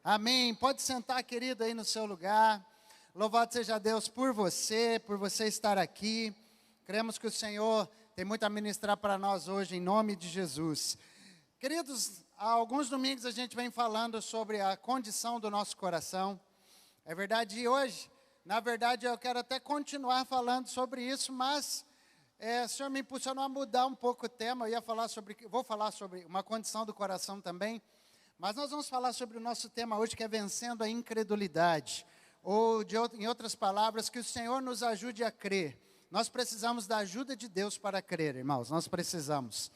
Amém. Pode sentar, querido, aí no seu lugar. Louvado seja Deus por você estar aqui. Cremos que o Senhor tem muito a ministrar para nós hoje, em nome de Jesus. Queridos, há alguns domingos a gente vem falando sobre a condição do nosso coração. É verdade, e hoje, na verdade, eu quero até continuar falando sobre isso, mas o Senhor me impulsionou a mudar um pouco o tema. Vou falar sobre uma condição do coração também, mas nós vamos falar sobre o nosso tema hoje, que é vencendo a incredulidade. Ou, em outras palavras, que o Senhor nos ajude a crer. Nós precisamos da ajuda de Deus para crer, irmãos, nós precisamos.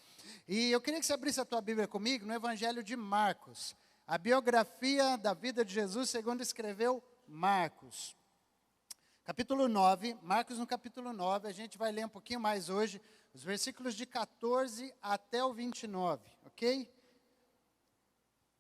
E eu queria que você abrisse a tua Bíblia comigo no Evangelho de Marcos. A biografia da vida de Jesus, segundo escreveu Marcos. Capítulo 9, Marcos no capítulo 9, a gente vai ler um pouquinho mais hoje, os versículos de 14 até o 29, ok?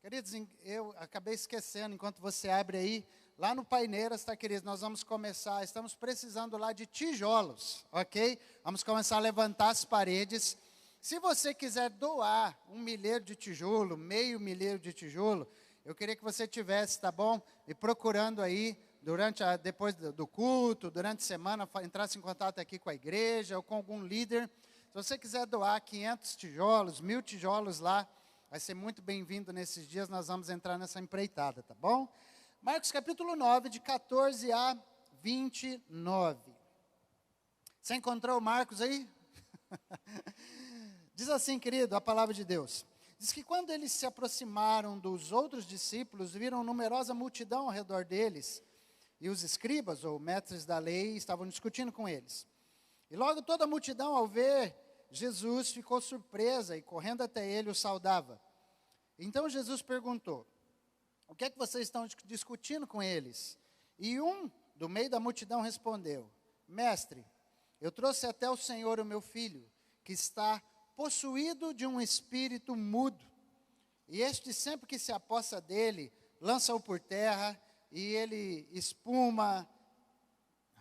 Queridos, eu acabei esquecendo, enquanto você abre aí, lá no Paineiras, tá, queridos, nós vamos começar, estamos precisando lá de tijolos, ok? Vamos começar a levantar as paredes. Se você quiser doar 1 milheiro de tijolo, meio milheiro de tijolo, eu queria que você tivesse, tá bom? Me procurando aí, depois do culto, durante a semana, entrasse em contato aqui com a igreja ou com algum líder. Se você quiser doar 500 tijolos, 1000 tijolos lá, vai ser muito bem-vindo nesses dias, nós vamos entrar nessa empreitada, tá bom? Marcos capítulo 9, de 14 a 29. Você encontrou Marcos aí? Diz assim, querido, a palavra de Deus. Diz que quando eles se aproximaram dos outros discípulos, viram numerosa multidão ao redor deles, e os escribas, ou mestres da lei, estavam discutindo com eles. E logo toda a multidão, ao ver Jesus, ficou surpresa e, correndo até ele, o saudava. Então Jesus perguntou: o que é que vocês estão discutindo com eles? E um do meio da multidão respondeu: Mestre, eu trouxe até o Senhor o meu filho, que está possuído de um espírito mudo. E este, sempre que se apossa dele, lança-o por terra, e ele espuma,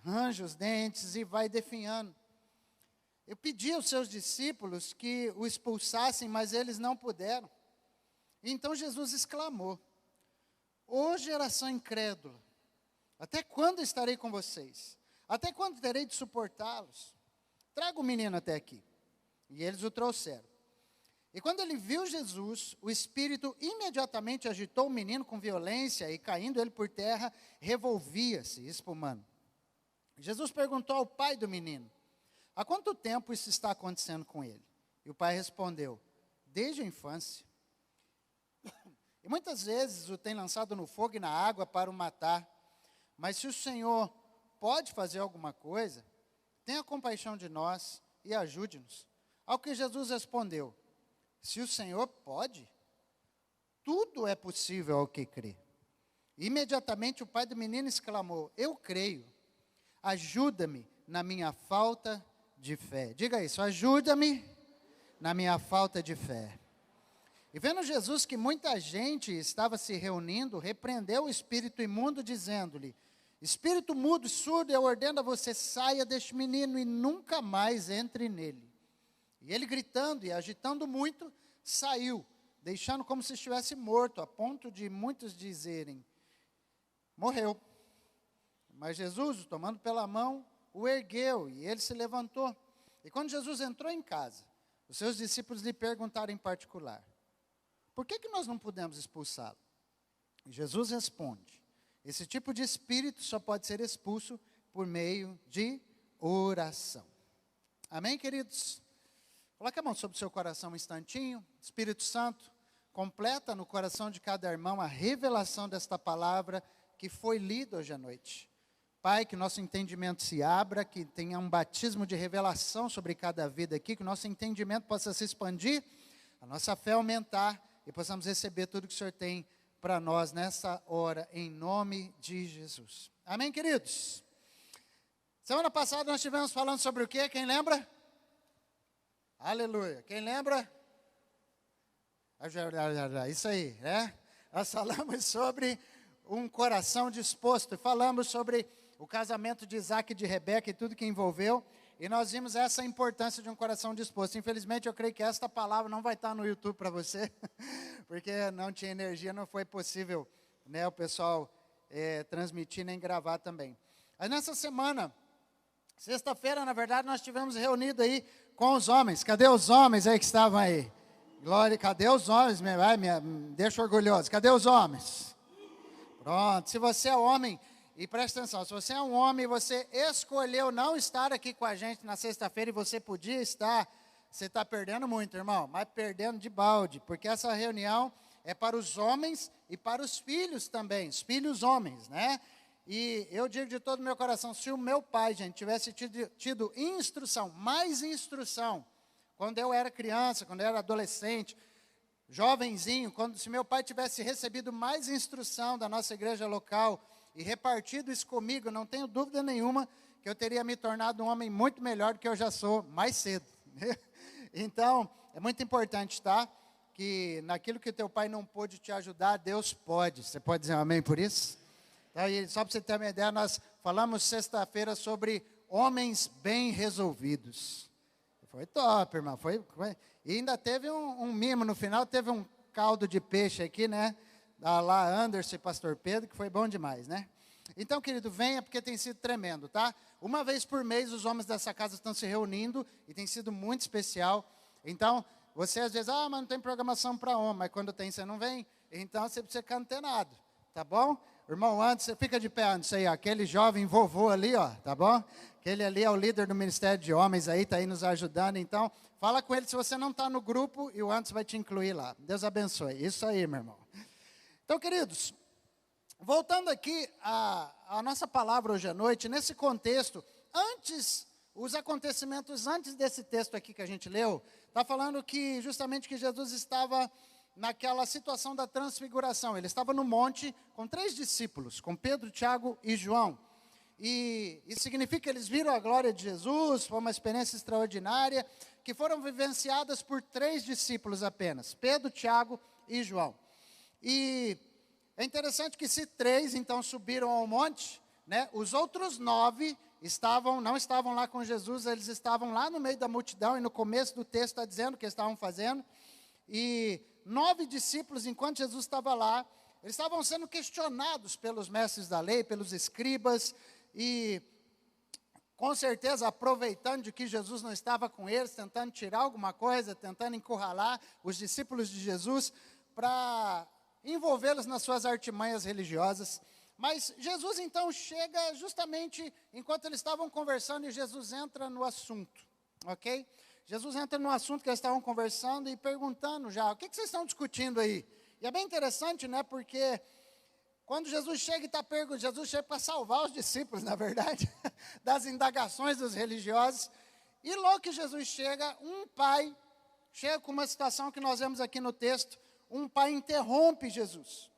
range os dentes e vai definhando. Eu pedi aos seus discípulos que o expulsassem, mas eles não puderam. Então Jesus exclamou: Ô geração incrédula, até quando estarei com vocês? Até quando terei de suportá-los? Traga o menino até aqui. E eles o trouxeram. E quando ele viu Jesus, o espírito imediatamente agitou o menino com violência e, caindo ele por terra, revolvia-se, espumando. Jesus perguntou ao pai do menino: há quanto tempo isso está acontecendo com ele? E o pai respondeu: desde a infância. E muitas vezes o tem lançado no fogo e na água para o matar. Mas se o Senhor pode fazer alguma coisa, tenha compaixão de nós e ajude-nos. Ao que Jesus respondeu: se o Senhor pode, tudo é possível ao que crê. Imediatamente o pai do menino exclamou: eu creio, ajuda-me na minha falta de fé. Diga isso: ajuda-me na minha falta de fé. E vendo Jesus que muita gente estava se reunindo, repreendeu o espírito imundo, dizendo-lhe: espírito mudo e surdo, eu ordeno a você, saia deste menino e nunca mais entre nele. E ele, gritando e agitando muito, saiu, deixando como se estivesse morto, a ponto de muitos dizerem: morreu. Mas Jesus, o tomando pela mão, o ergueu, e ele se levantou. E quando Jesus entrou em casa, os seus discípulos lhe perguntaram em particular: por que nós não pudemos expulsá-lo? E Jesus responde: esse tipo de espírito só pode ser expulso por meio de oração. Amém, queridos? Coloque a mão sobre o seu coração um instantinho. Espírito Santo, completa no coração de cada irmão a revelação desta palavra que foi lida hoje à noite. Pai, que nosso entendimento se abra, que tenha um batismo de revelação sobre cada vida aqui, que o nosso entendimento possa se expandir, a nossa fé aumentar e possamos receber tudo que o Senhor tem para nós nessa hora, em nome de Jesus. Amém, queridos? Semana passada nós estivemos falando sobre o quê? Quem lembra? Aleluia. Quem lembra? Isso aí, né? Nós falamos sobre um coração disposto, falamos sobre o casamento de Isaac e de Rebeca e tudo que envolveu, e nós vimos essa importância de um coração disposto. Infelizmente, eu creio que esta palavra não vai estar no YouTube para você, porque não tinha energia, não foi possível né, o pessoal transmitir nem gravar também. Aí nessa semana, sexta-feira, na verdade, nós tivemos reunido aí com os homens. Cadê os homens aí que estavam aí? Glória, cadê os homens? Me deixa orgulhoso. Cadê os homens? Pronto, se você é homem, e presta atenção, se você é um homem e você escolheu não estar aqui com a gente na sexta-feira e você podia estar, você está perdendo muito, irmão, mas perdendo de balde, porque essa reunião é para os homens e para os filhos também, os filhos homens, né? E eu digo de todo o meu coração, se o meu pai, gente, tivesse tido instrução, mais instrução, quando eu era criança, quando eu era adolescente, jovenzinho, se meu pai tivesse recebido mais instrução da nossa igreja local e repartido isso comigo, não tenho dúvida nenhuma que eu teria me tornado um homem muito melhor do que eu já sou mais cedo. Então, é muito importante, tá? Que naquilo que teu pai não pôde te ajudar, Deus pode. Você pode dizer um amém por isso? Então, só para você ter uma ideia, nós falamos sexta-feira sobre homens bem resolvidos. Foi top, irmão. E ainda teve um mimo no final, teve um caldo de peixe aqui, né? Da lá Anderson e Pastor Pedro, que foi bom demais, né? Então, querido, venha, porque tem sido tremendo, tá? Uma vez por mês, os homens dessa casa estão se reunindo, e tem sido muito especial. Então, você às vezes, mas não tem programação para homem, mas quando tem, você não vem. Então, você precisa ficar antenado, tá bom? Irmão Anderson, você fica de pé, Anderson, aí, ó, aquele jovem vovô ali, ó, tá bom? Aquele ali é o líder do Ministério de Homens aí, está aí nos ajudando. Então, fala com ele se você não está no grupo e o Anderson vai te incluir lá. Deus abençoe. Isso aí, meu irmão. Então, queridos, voltando aqui à nossa palavra hoje à noite, nesse contexto, os acontecimentos antes desse texto aqui que a gente leu, está falando que justamente que Jesus estava naquela situação da transfiguração. Ele estava no monte com 3 discípulos, com Pedro, Tiago e João. E isso significa que eles viram a glória de Jesus, foi uma experiência extraordinária, que foram vivenciadas por 3 discípulos apenas, Pedro, Tiago e João. E é interessante que se 3, então, subiram ao monte, né, os outros 9 não estavam lá com Jesus, eles estavam lá no meio da multidão, e no começo do texto está dizendo o que eles estavam fazendo. E 9 discípulos, enquanto Jesus estava lá, eles estavam sendo questionados pelos mestres da lei, pelos escribas, e com certeza aproveitando de que Jesus não estava com eles, tentando tirar alguma coisa, tentando encurralar os discípulos de Jesus para envolvê-los nas suas artimanhas religiosas. Mas Jesus então chega justamente enquanto eles estavam conversando, e Jesus entra no assunto, ok? Jesus entra no assunto que eles estavam conversando e perguntando já, o que vocês estão discutindo aí? E é bem interessante, né, porque quando Jesus chega e está perguntando, Jesus chega para salvar os discípulos, na verdade, das indagações dos religiosos, e logo que Jesus chega, um pai chega com uma situação que nós vemos aqui no texto, um pai interrompe Jesus,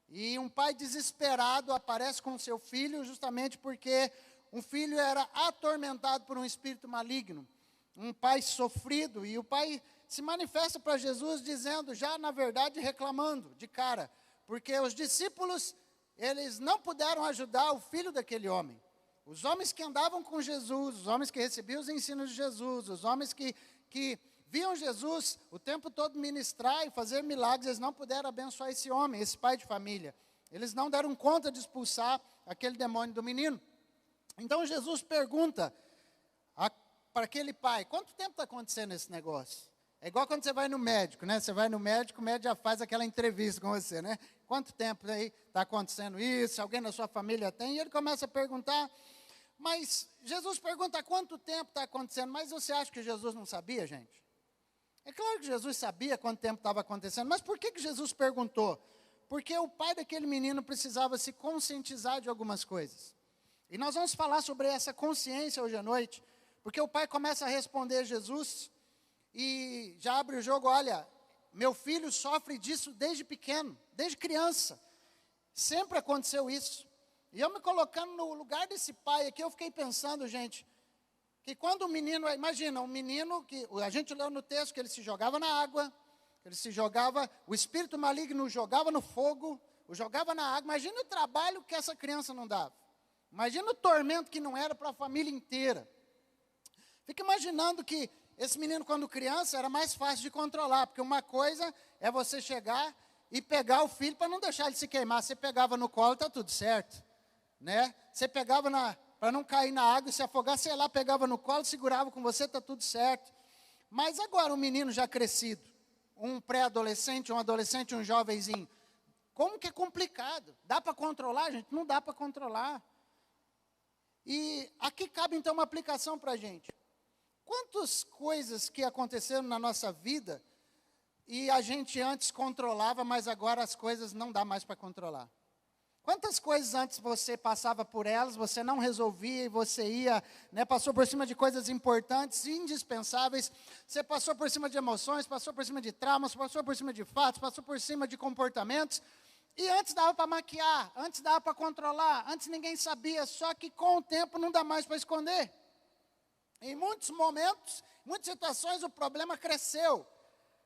e um pai desesperado aparece com seu filho, justamente porque um filho era atormentado por um espírito maligno, um pai sofrido, e o pai se manifesta para Jesus dizendo, já na verdade reclamando de cara, porque os discípulos, eles não puderam ajudar o filho daquele homem. Os homens que andavam com Jesus, os homens que recebiam os ensinos de Jesus, os homens que viam Jesus o tempo todo ministrar e fazer milagres, eles não puderam abençoar esse homem, esse pai de família. Eles não deram conta de expulsar aquele demônio do menino. Então Jesus pergunta para aquele pai, quanto tempo está acontecendo esse negócio? É igual quando você vai no médico, né? Você vai no médico, o médico já faz aquela entrevista com você, né? Quanto tempo aí está acontecendo isso? Alguém na sua família tem? E ele começa a perguntar, mas Jesus pergunta quanto tempo está acontecendo, mas você acha que Jesus não sabia, gente? É claro que Jesus sabia quanto tempo estava acontecendo, mas por que Jesus perguntou? Porque o pai daquele menino precisava se conscientizar de algumas coisas. E nós vamos falar sobre essa consciência hoje à noite, porque o pai começa a responder a Jesus, e já abre o jogo, olha, meu filho sofre disso desde pequeno, desde criança, sempre aconteceu isso. E eu me colocando no lugar desse pai aqui, eu fiquei pensando, gente, que quando o menino, imagina, um menino que, a gente leu no texto que ele se jogava na água, ele se jogava, o espírito maligno o jogava no fogo, o jogava na água, imagina o trabalho que essa criança não dava, imagina o tormento que não era para a família inteira. Fica imaginando que esse menino, quando criança, era mais fácil de controlar, porque uma coisa é você chegar e pegar o filho para não deixar ele se queimar. Você pegava no colo, está tudo certo, né? Você pegava para não cair na água e se afogar, sei lá, pegava no colo, segurava com você, está tudo certo. Mas agora um menino já crescido, um pré-adolescente, um adolescente, um jovenzinho, como que é complicado? Dá para controlar, gente? Não dá para controlar. E aqui cabe então uma aplicação para a gente. Quantas coisas que aconteceram na nossa vida e a gente antes controlava, mas agora as coisas não dá mais para controlar? Quantas coisas antes você passava por elas, você não resolvia e você ia, né, passou por cima de coisas importantes, indispensáveis, você passou por cima de emoções, passou por cima de traumas, passou por cima de fatos, passou por cima de comportamentos, e antes dava para maquiar, antes dava para controlar, antes ninguém sabia, só que com o tempo não dá mais para esconder. Em muitos momentos, muitas situações, o problema cresceu.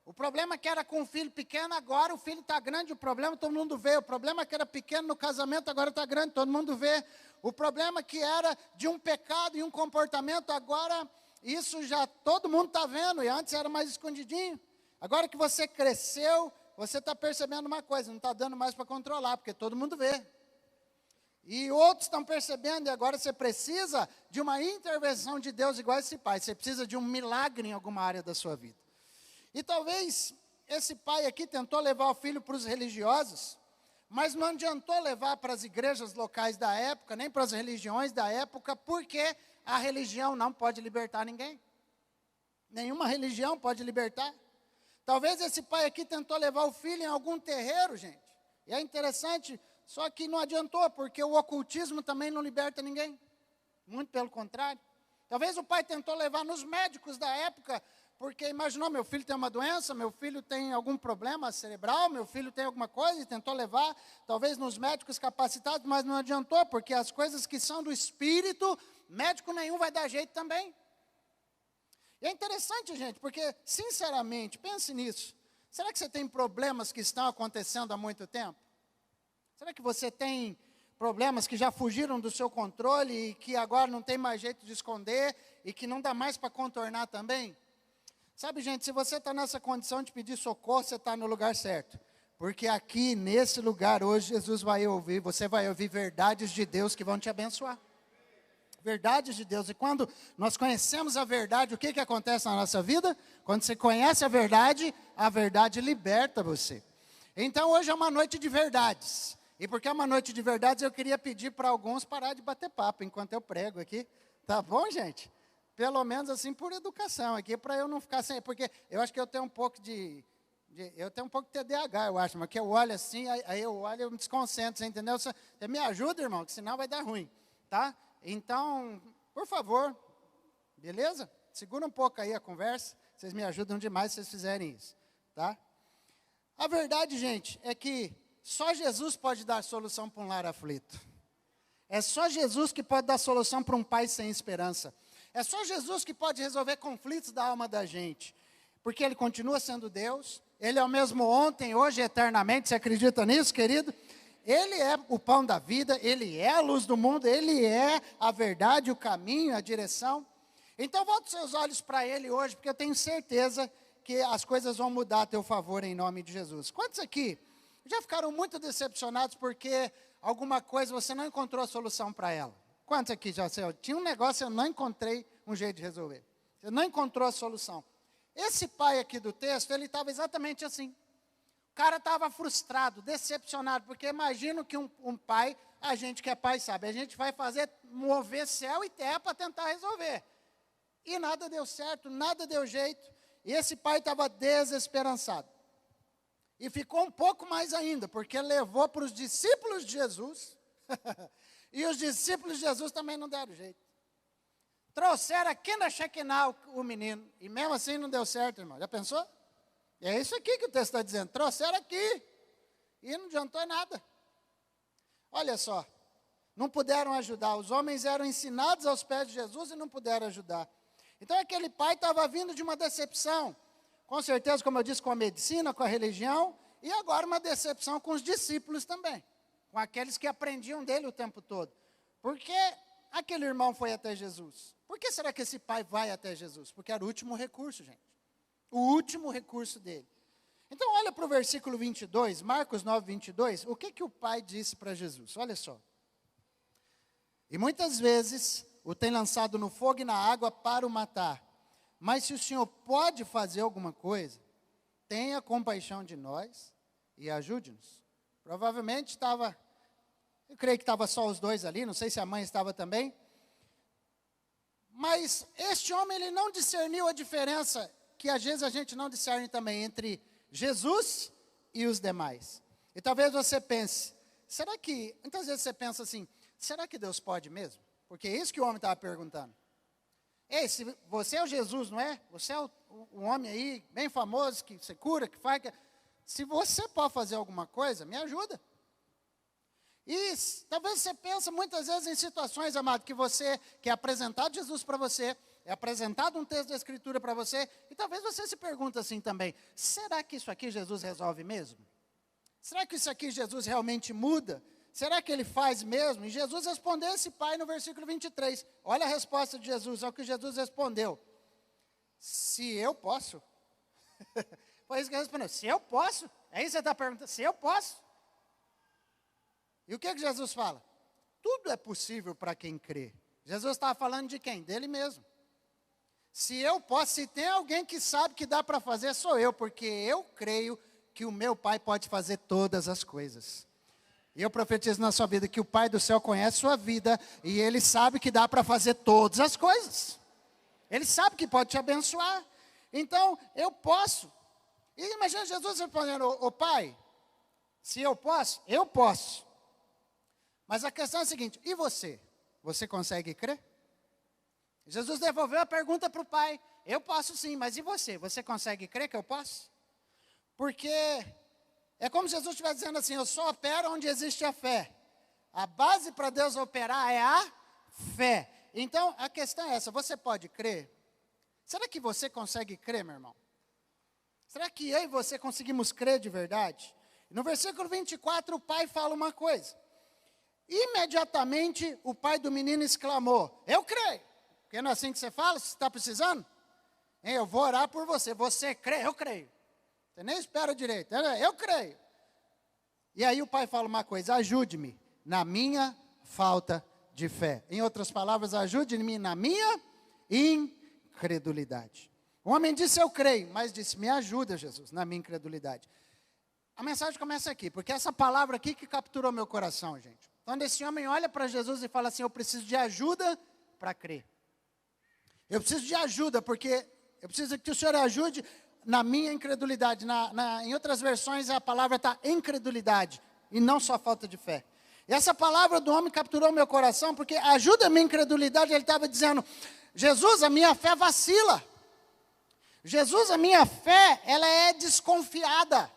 O problema que era com o filho pequeno, agora o filho está grande, o problema todo mundo vê. O problema que era pequeno no casamento, agora está grande, todo mundo vê. O problema que era de um pecado e um comportamento, agora isso já todo mundo está vendo, e antes era mais escondidinho. Agora que você cresceu, você está percebendo uma coisa, não está dando mais para controlar, porque todo mundo vê. E outros estão percebendo, e agora você precisa de uma intervenção de Deus igual esse pai. Você precisa de um milagre em alguma área da sua vida. E talvez esse pai aqui tentou levar o filho para os religiosos, mas não adiantou levar para as igrejas locais da época, nem para as religiões da época, porque a religião não pode libertar ninguém. Nenhuma religião pode libertar. Talvez esse pai aqui tentou levar o filho em algum terreiro, gente. E é interessante, só que não adiantou, porque o ocultismo também não liberta ninguém. Muito pelo contrário. Talvez o pai tentou levar nos médicos da época, porque imaginou, meu filho tem uma doença, meu filho tem algum problema cerebral, meu filho tem alguma coisa, e tentou levar, talvez nos médicos capacitados, mas não adiantou, porque as coisas que são do espírito, médico nenhum vai dar jeito também. E é interessante, gente, porque, sinceramente, pense nisso. Será que você tem problemas que estão acontecendo há muito tempo? Será que você tem problemas que já fugiram do seu controle e que agora não tem mais jeito de esconder e que não dá mais para contornar também? Sabe, gente, se você está nessa condição de pedir socorro, você está no lugar certo. Porque aqui, nesse lugar, hoje, Jesus vai ouvir, você vai ouvir verdades de Deus que vão te abençoar. Verdades de Deus. E quando nós conhecemos a verdade, o que acontece na nossa vida? Quando você conhece a verdade liberta você. Então, hoje é uma noite de verdades. E porque é uma noite de verdades, eu queria pedir para alguns parar de bater papo enquanto eu prego aqui. Tá bom, gente? Pelo menos assim por educação aqui, para eu não ficar sem... Porque eu acho que eu tenho um pouco eu tenho um pouco de TDAH, eu acho, mas que eu olho assim, aí eu olho e eu me desconcentro, você entendeu? Você me ajuda, irmão, que senão vai dar ruim, tá? Então, por favor, beleza? Segura um pouco aí a conversa, vocês me ajudam demais se vocês fizerem isso, tá? A verdade, gente, é que só Jesus pode dar solução para um lar aflito. É só Jesus que pode dar solução para um pai sem esperança. É só Jesus que pode resolver conflitos da alma da gente. Porque Ele continua sendo Deus, Ele é o mesmo ontem, hoje e eternamente, você acredita nisso, querido? Ele é o pão da vida, Ele é a luz do mundo, Ele é a verdade, o caminho, a direção. Então, volte seus olhos para Ele hoje, porque eu tenho certeza que as coisas vão mudar a teu favor em nome de Jesus. Quantos aqui já ficaram muito decepcionados porque alguma coisa você não encontrou a solução para ela? Quantos aqui já tinha um negócio, eu não encontrei um jeito de resolver. Você não encontrou a solução. Esse pai aqui do texto, ele estava exatamente assim. O cara estava frustrado, decepcionado, porque imagino que um pai, a gente que é pai sabe, a gente vai mover céu e terra para tentar resolver. E nada deu certo, nada deu jeito. E esse pai estava desesperançado. E ficou um pouco mais ainda, porque levou para os discípulos de Jesus, e os discípulos de Jesus também não deram jeito. Trouxeram aqui na Shekinah o menino, e mesmo assim não deu certo, irmão. Já pensou? É isso aqui que o texto está dizendo. Trouxeram aqui, e não adiantou nada. Olha só, não puderam ajudar. Os homens eram ensinados aos pés de Jesus e não puderam ajudar. Então aquele pai estava vindo de uma decepção. Com certeza, como eu disse, com a medicina, com a religião, e agora uma decepção com os discípulos também, com aqueles que aprendiam dele o tempo todo. Por que aquele irmão foi até Jesus? Por que será que esse pai vai até Jesus? Porque era o último recurso, gente. O último recurso dele. Então, olha para o versículo 22, Marcos 9, 22, o que o pai disse para Jesus? Olha só. E muitas vezes o tem lançado no fogo e na água para o matar. Mas se o Senhor pode fazer alguma coisa, tenha compaixão de nós e ajude-nos. Provavelmente estava, eu creio que estava só os dois ali, não sei se a mãe estava também. Mas este homem, ele não discerniu a diferença, que às vezes a gente não discerne também, entre Jesus e os demais. E talvez você pense, será que, muitas vezes você pensa assim, será que Deus pode mesmo? Porque é isso que o homem estava perguntando. Ei, se você é o Jesus, não é? Você é o homem aí, bem famoso, que você cura, que faz... Se você pode fazer alguma coisa, me ajuda. E talvez você pense muitas vezes em situações, amado, que é apresentado Jesus para você, é apresentado um texto da Escritura para você, e talvez você se pergunte assim também, será que isso aqui Jesus resolve mesmo? Será que isso aqui Jesus realmente muda? Será que ele faz mesmo? E Jesus respondeu esse pai no versículo 23. Olha a resposta de Jesus, ao que Jesus respondeu. Se eu posso. Foi isso que ele respondeu. Se eu posso. É isso que você está perguntando. Se eu posso. E o que Jesus fala? Tudo é possível para quem crê. Jesus estava falando de quem? Dele mesmo. Se eu posso, se tem alguém que sabe que dá para fazer, sou eu. Porque eu creio que o meu Pai pode fazer todas as coisas. E eu profetizo na sua vida que o Pai do céu conhece sua vida e Ele sabe que dá para fazer todas as coisas. Ele sabe que pode te abençoar. Então, eu posso. E imagina Jesus respondendo, ô Pai, se eu posso, eu posso. Mas a questão é a seguinte, e você? Você consegue crer? Jesus devolveu a pergunta para o Pai. Eu posso sim, mas e você? Você consegue crer que eu posso? Porque... é como se Jesus estivesse dizendo assim, eu só opero onde existe a fé. A base para Deus operar é a fé. Então, a questão é essa, você pode crer? Será que você consegue crer, meu irmão? Será que eu e você conseguimos crer de verdade? No versículo 24, o pai fala uma coisa. Imediatamente, o pai do menino exclamou, eu creio. Porque não é assim que você fala, se está precisando? Eu vou orar por você, você crê, eu creio. Você nem espera direito. Eu creio. E aí o pai fala uma coisa, ajude-me na minha falta de fé. Em outras palavras, ajude-me na minha incredulidade. O homem disse, eu creio, mas disse, me ajuda, Jesus, na minha incredulidade. A mensagem começa aqui, porque essa palavra aqui que capturou meu coração, gente. Quando esse homem olha para Jesus e fala assim, eu preciso de ajuda para crer. Eu preciso de ajuda, porque eu preciso que o Senhor ajude na minha incredulidade. Em outras versões a palavra está incredulidade, e não só falta de fé. E essa palavra do homem capturou meu coração, porque ajuda a minha incredulidade, ele estava dizendo, Jesus, a minha fé vacila. Jesus, a minha fé, ela é desconfiada.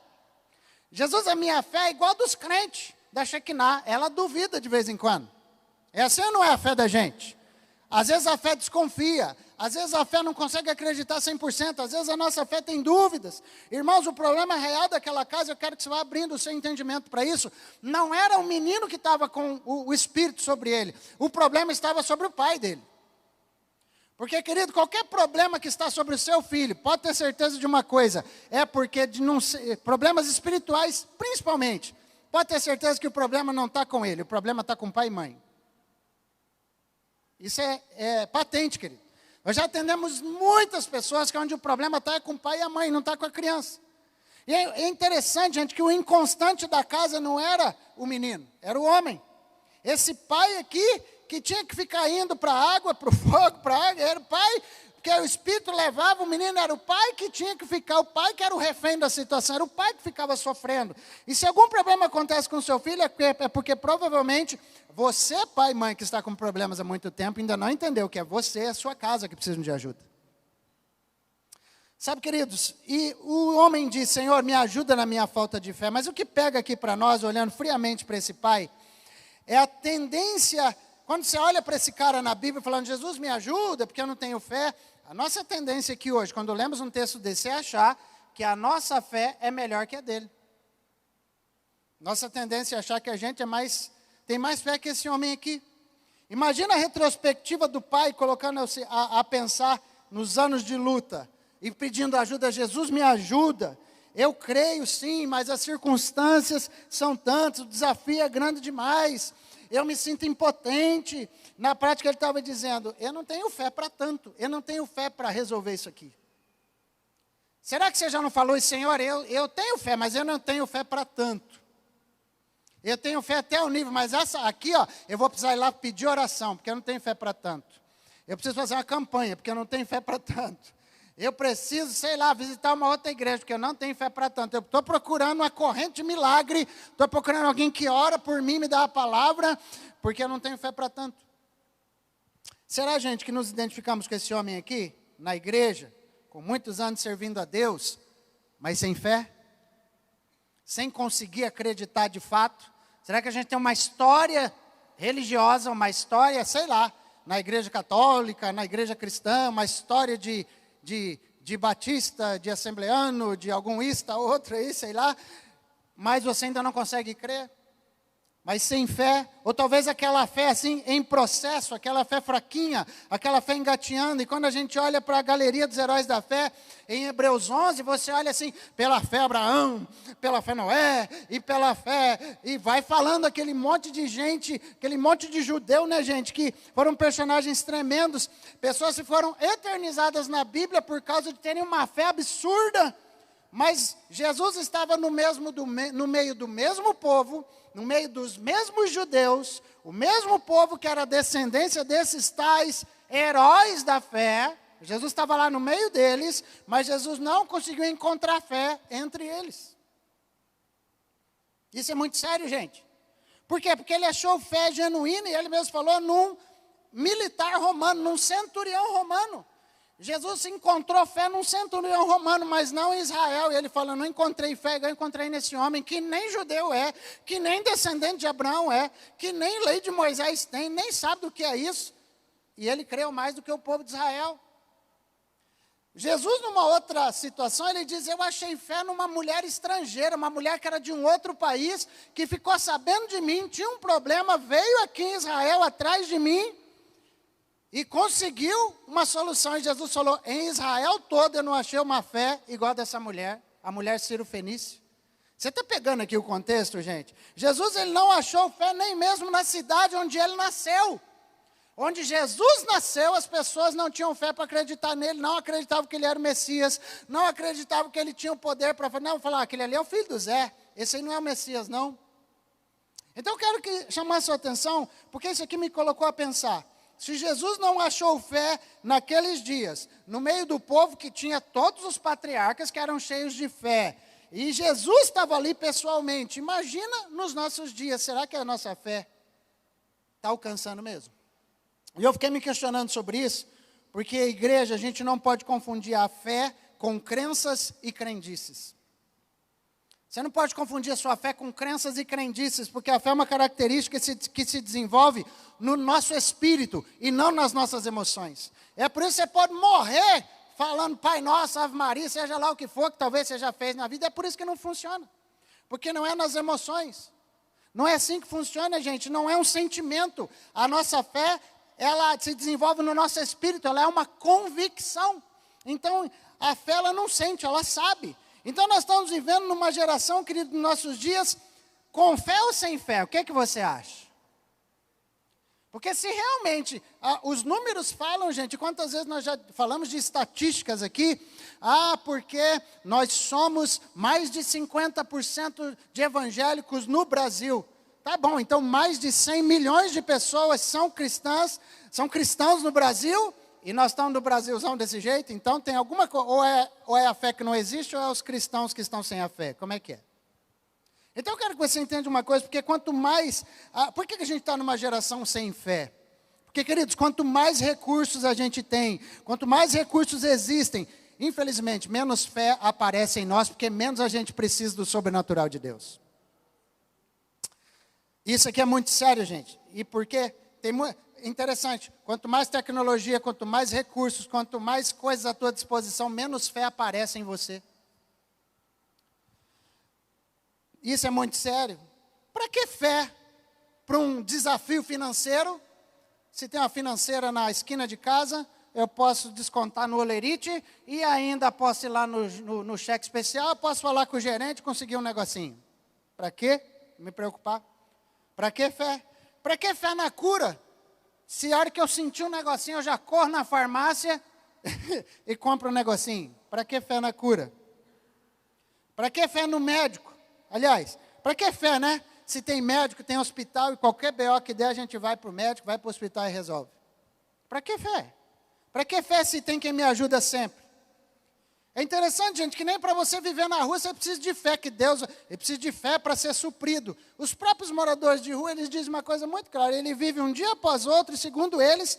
Jesus, a minha fé é igual dos crentes da Shekinah, ela duvida de vez em quando. Essa não é a fé da gente. Às vezes a fé desconfia, às vezes a fé não consegue acreditar 100%, às vezes a nossa fé tem dúvidas. Irmãos, o problema real daquela casa, eu quero que você vá abrindo o seu entendimento para isso, não era o menino que estava com o Espírito sobre ele, o problema estava sobre o pai dele. Porque, querido, qualquer problema que está sobre o seu filho, pode ter certeza de uma coisa, é porque problemas espirituais, principalmente, pode ter certeza que o problema não está com ele, o problema está com pai e mãe. Isso é patente, querido. Nós já atendemos muitas pessoas que onde o problema está é com o pai e a mãe, não está com a criança. E é interessante, gente, que o inconstante da casa não era o menino, era o homem. Esse pai aqui, que tinha que ficar indo para a água, para o fogo, para a água, era o pai, porque o Espírito levava o menino, era o pai que tinha que ficar, o pai que era o refém da situação, era o pai que ficava sofrendo. E se algum problema acontece com o seu filho, é porque provavelmente você, pai e mãe, que está com problemas há muito tempo, ainda não entendeu que é você e a sua casa que precisam de ajuda. Sabe, queridos, e o homem diz, Senhor, me ajuda na minha falta de fé. Mas o que pega aqui para nós, olhando friamente para esse pai, é a tendência, quando você olha para esse cara na Bíblia, falando, Jesus, me ajuda, porque eu não tenho fé. A nossa tendência aqui hoje, quando lemos um texto desse, é achar que a nossa fé é melhor que a dele. Nossa tendência é achar que a gente tem mais fé que esse homem aqui. Imagina a retrospectiva do pai, colocando-se a pensar nos anos de luta, e pedindo ajuda, Jesus me ajuda. eu creio sim, mas as circunstâncias são tantas, o desafio é grande demais, eu me sinto impotente. Na prática ele estava dizendo, eu não tenho fé para tanto, eu não tenho fé para resolver isso aqui. Será que você já não falou isso, Senhor, eu tenho fé, mas eu não tenho fé para tanto. Eu tenho fé até o nível, mas essa aqui, ó, eu vou precisar ir lá pedir oração, porque eu não tenho fé para tanto. Eu preciso fazer uma campanha, porque eu não tenho fé para tanto. Eu preciso, sei lá, visitar uma outra igreja, porque eu não tenho fé para tanto. Eu estou procurando uma corrente de milagre, estou procurando alguém que ora por mim, me dá a palavra, porque eu não tenho fé para tanto. Será, gente, que nos identificamos com esse homem aqui, na igreja, com muitos anos servindo a Deus, mas sem fé? Sem conseguir acreditar de fato? Será que a gente tem uma história religiosa, uma história, sei lá, na igreja católica, na igreja cristã, uma história de batista, de assembleano, de algum ista, outro aí, sei lá, mas você ainda não consegue crer? Mas sem fé, ou talvez aquela fé assim, em processo, aquela fé fraquinha, aquela fé engatinhando, e quando a gente olha para a galeria dos heróis da fé, em Hebreus 11, você olha assim, pela fé Abraão, pela fé Noé, e pela fé, e vai falando aquele monte de gente, aquele monte de judeu, né gente, que foram personagens tremendos, pessoas que foram eternizadas na Bíblia por causa de terem uma fé absurda, mas Jesus estava no meio do mesmo povo, no meio dos mesmos judeus, o mesmo povo que era descendência desses tais heróis da fé. Jesus estava lá no meio deles, mas Jesus não conseguiu encontrar fé entre eles. Isso é muito sério, gente. Por quê? Porque ele achou fé genuína, e ele mesmo falou, num militar romano, num centurião romano. Jesus encontrou fé num centurião romano, mas não em Israel. E ele fala, não encontrei fé, eu encontrei nesse homem que nem judeu é, que nem descendente de Abraão é, que nem lei de Moisés tem, nem sabe do que é isso. E ele creu mais do que o povo de Israel. Jesus, numa outra situação, ele diz, eu achei fé numa mulher estrangeira, uma mulher que era de um outro país, que ficou sabendo de mim, tinha um problema, veio aqui em Israel atrás de mim, e conseguiu uma solução. E Jesus falou, em Israel todo eu não achei uma fé igual a dessa mulher, a mulher Ciro Fenício. Você está pegando aqui o contexto, gente? Jesus ele não achou fé nem mesmo na cidade onde ele nasceu. Onde Jesus nasceu, as pessoas não tinham fé para acreditar nele, não acreditavam que ele era o Messias, não acreditavam que ele tinha o poder para falar, aquele ali é o filho do Zé, esse aí não é o Messias, não. Então eu quero chamar a sua atenção, porque isso aqui me colocou a pensar. Se Jesus não achou fé naqueles dias, no meio do povo que tinha todos os patriarcas que eram cheios de fé, e Jesus estava ali pessoalmente, imagina nos nossos dias, será que a nossa fé está alcançando mesmo? E eu fiquei me questionando sobre isso, porque a igreja, a gente não pode confundir a fé com crenças e crendices. Você não pode confundir a sua fé com crenças e crendices, porque a fé é uma característica que se desenvolve no nosso espírito e não nas nossas emoções. É por isso que você pode morrer falando Pai Nosso, Ave Maria, seja lá o que for, que talvez você já fez na vida, é por isso que não funciona. Porque não é nas emoções. Não é assim que funciona, gente, não é um sentimento. A nossa fé, ela se desenvolve no nosso espírito, ela é uma convicção. Então, a fé, ela não sente, ela sabe. Então, nós estamos vivendo numa geração, querido, nos nossos dias, com fé ou sem fé? O que é que você acha? Porque se realmente os números falam, gente, quantas vezes nós já falamos de estatísticas aqui, porque nós somos mais de 50% de evangélicos no Brasil. Tá bom, então mais de 100 milhões de pessoas são cristãos no Brasil, e nós estamos no Brasilzão desse jeito, então tem alguma coisa, ou é a fé que não existe, ou é os cristãos que estão sem a fé, como é que é? Então eu quero que você entenda uma coisa, porque quanto mais, por que a gente está numa geração sem fé? Porque, queridos, quanto mais recursos a gente tem, quanto mais recursos existem, infelizmente, menos fé aparece em nós, porque menos a gente precisa do sobrenatural de Deus. Isso aqui é muito sério, gente, e porque interessante, quanto mais tecnologia, quanto mais recursos, quanto mais coisas à tua disposição, menos fé aparece em você. Isso é muito sério. Para que fé? Para um desafio financeiro? Se tem uma financeira na esquina de casa, eu posso descontar no Olerite e ainda posso ir lá no cheque especial, eu posso falar com o gerente e conseguir um negocinho. Para quê? Me preocupar. Para que fé? Para que fé na cura? Se a hora que eu sentir um negocinho, eu já corro na farmácia e compro um negocinho. Para que fé na cura? Para que fé no médico? Aliás, para que fé, né? Se tem médico, tem hospital e qualquer BO que der, a gente vai para o médico, vai para o hospital e resolve. Para que fé? Para que fé se tem quem me ajuda sempre? É interessante, gente, que nem para você viver na rua você precisa de fé, que Deus precisa de fé para ser suprido. Os próprios moradores de rua, eles dizem uma coisa muito clara, ele vive um dia após outro, e segundo eles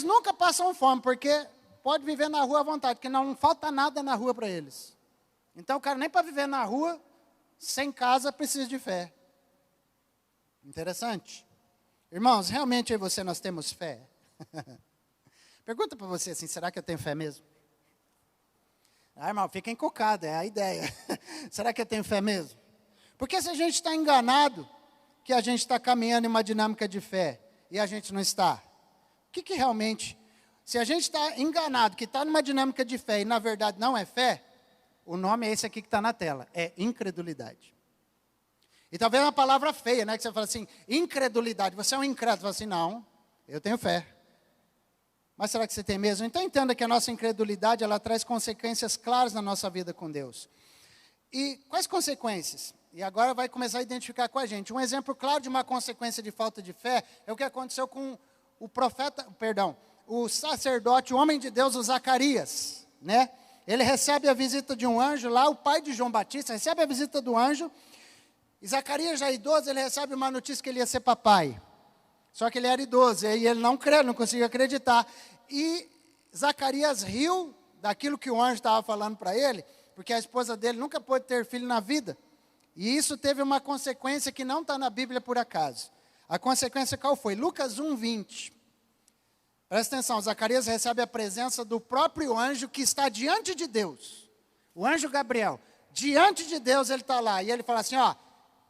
nunca passam fome, porque pode viver na rua à vontade, porque não falta nada na rua para eles. Então o cara nem para viver na rua, sem casa, precisa de fé. Interessante. Irmãos, realmente eu e você nós temos fé? Pergunta para você assim, será que eu tenho fé mesmo? Ah, irmão, fica encucado, é a ideia. Será que eu tenho fé mesmo? Porque se a gente está enganado, que a gente está caminhando em uma dinâmica de fé, e a gente não está, o que realmente, se a gente está enganado, que está numa dinâmica de fé, e na verdade não é fé, o nome é esse aqui que está na tela, é incredulidade. E talvez é uma palavra feia, né, que você fala assim, incredulidade, você é um incrédulo, você fala assim, não, eu tenho fé. Mas será que você tem mesmo? Então entenda que a nossa incredulidade, ela traz consequências claras na nossa vida com Deus. E quais consequências? E agora vai começar a identificar com a gente. Um exemplo claro de uma consequência de falta de fé é o que aconteceu com o sacerdote, o homem de Deus, o Zacarias, né? Ele recebe a visita de um anjo lá, o pai de João Batista, recebe a visita do anjo, e Zacarias já idoso, ele recebe uma notícia que ele ia ser papai. Só que ele era idoso, e ele não crê, não conseguia acreditar. E Zacarias riu daquilo que o anjo estava falando para ele, porque a esposa dele nunca pôde ter filho na vida. E isso teve uma consequência que não está na Bíblia por acaso. A consequência qual foi? Lucas 1:20. Presta atenção, Zacarias recebe a presença do próprio anjo que está diante de Deus. O anjo Gabriel, diante de Deus ele está lá. E ele fala assim, ó,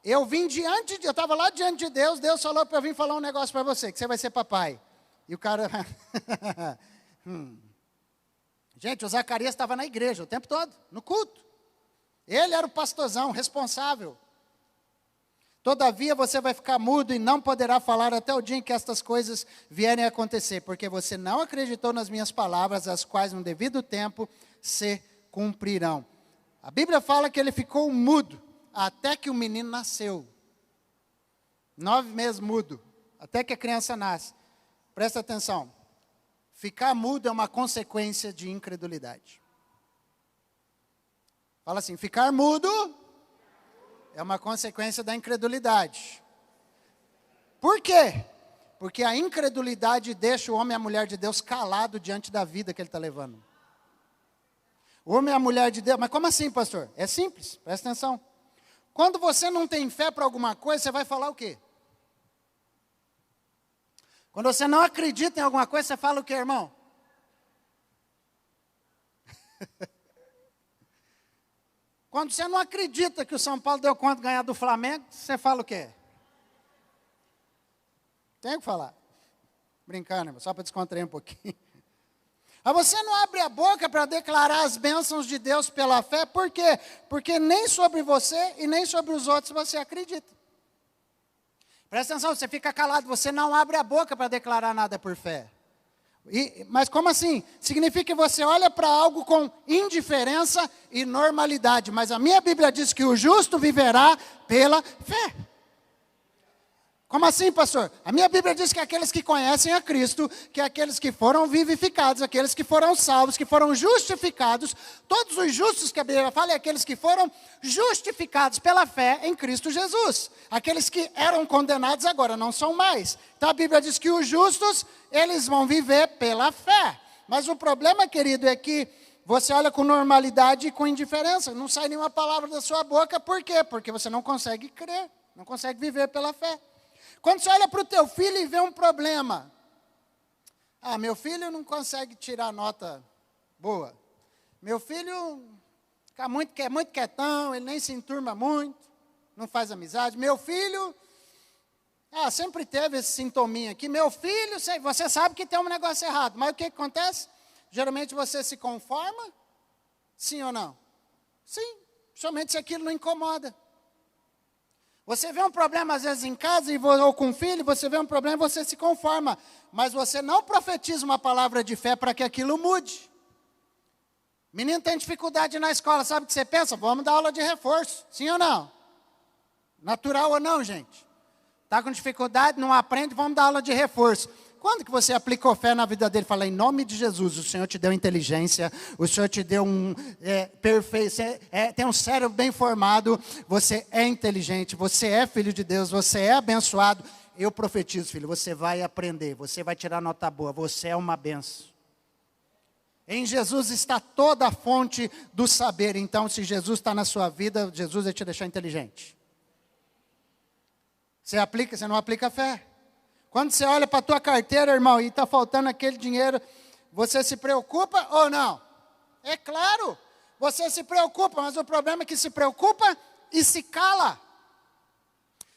eu estava lá diante de Deus, Deus falou para eu vir falar um negócio para você, que você vai ser papai. E o cara... Gente, o Zacarias estava na igreja o tempo todo, no culto. Ele era o pastorzão, responsável. Todavia você vai ficar mudo e não poderá falar até o dia em que estas coisas vierem a acontecer, porque você não acreditou nas minhas palavras, as quais no devido tempo se cumprirão. A Bíblia fala que ele ficou mudo até que o menino nasceu. 9 meses mudo, até que a criança nasce. Presta atenção. Ficar mudo é uma consequência de incredulidade. Fala assim, ficar mudo é uma consequência da incredulidade. Por quê? Porque a incredulidade deixa o homem e a mulher de Deus calado diante da vida que ele está levando. O homem e a mulher de Deus, mas como assim, pastor? É simples, presta atenção. Quando você não tem fé para alguma coisa, você vai falar o quê? Quando você não acredita em alguma coisa, você fala o quê, irmão? Quando você não acredita que o São Paulo deu conta de ganhar do Flamengo, você fala o quê? Tem que falar. Brincando, irmão, só para descontrair um pouquinho. Mas você não abre a boca para declarar as bênçãos de Deus pela fé, por quê? Porque nem sobre você e nem sobre os outros você acredita. Presta atenção, você fica calado, você não abre a boca para declarar nada por fé. Mas como assim? Significa que você olha para algo com indiferença e normalidade. Mas a minha Bíblia diz que o justo viverá pela fé. Como assim, pastor? A minha Bíblia diz que aqueles que conhecem a Cristo, que aqueles que foram vivificados, aqueles que foram salvos, que foram justificados, todos os justos que a Bíblia fala, é aqueles que foram justificados pela fé em Cristo Jesus. Aqueles que eram condenados agora não são mais. Então a Bíblia diz que os justos, eles vão viver pela fé. Mas o problema, querido, é que você olha com normalidade e com indiferença. Não sai nenhuma palavra da sua boca. Por quê? Porque você não consegue crer, não consegue viver pela fé. Quando você olha para o teu filho e vê um problema. Ah, meu filho não consegue tirar nota boa. Meu filho é muito quietão, ele nem se enturma muito, não faz amizade. Meu filho Ah, sempre teve esse sintominha aqui. Meu filho, você sabe que tem um negócio errado. Mas o que acontece? Geralmente você se conforma? Sim ou não? Sim, somente se aquilo não incomoda. Você vê um problema às vezes em casa, ou com o filho, você vê um problema e você se conforma. Mas você não profetiza uma palavra de fé para que aquilo mude. Menino tem dificuldade na escola, sabe o que você pensa? Vamos dar aula de reforço, sim ou não? Natural ou não, gente? Está com dificuldade, não aprende, vamos dar aula de reforço. Quando que você aplicou fé na vida dele? Fala, em nome de Jesus, o Senhor te deu inteligência, o Senhor te deu perfeito, tem um cérebro bem formado, você é inteligente, você é filho de Deus, você é abençoado. Eu profetizo, filho, você vai aprender, você vai tirar nota boa, você é uma benção. Em Jesus está toda a fonte do saber. Então, se Jesus está na sua vida, Jesus vai te deixar inteligente. Você não aplica fé. Quando você olha para a tua carteira, irmão, e está faltando aquele dinheiro, você se preocupa ou não? É claro, você se preocupa, mas o problema é que se preocupa e se cala.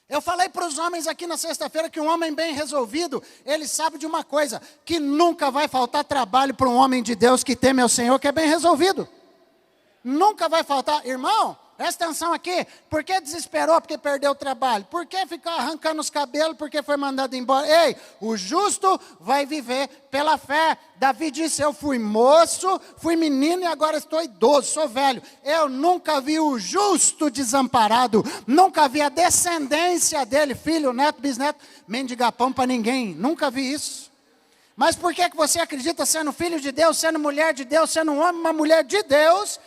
Eu falei para os homens aqui na sexta-feira que um homem bem resolvido, ele sabe de uma coisa, que nunca vai faltar trabalho para um homem de Deus que teme ao Senhor, que é bem resolvido. Nunca vai faltar. Irmão, presta atenção aqui. Por que desesperou? Porque perdeu o trabalho. Por que ficou arrancando os cabelos? Porque foi mandado embora. Ei, o justo vai viver pela fé. Davi disse, eu fui moço, fui menino e agora estou idoso, sou velho. Eu nunca vi o justo desamparado. Nunca vi a descendência dele, filho, neto, bisneto, mendigar pão para ninguém. Nunca vi isso. Mas por que você acredita, sendo filho de Deus, sendo mulher de Deus, sendo um homem, uma mulher de Deus,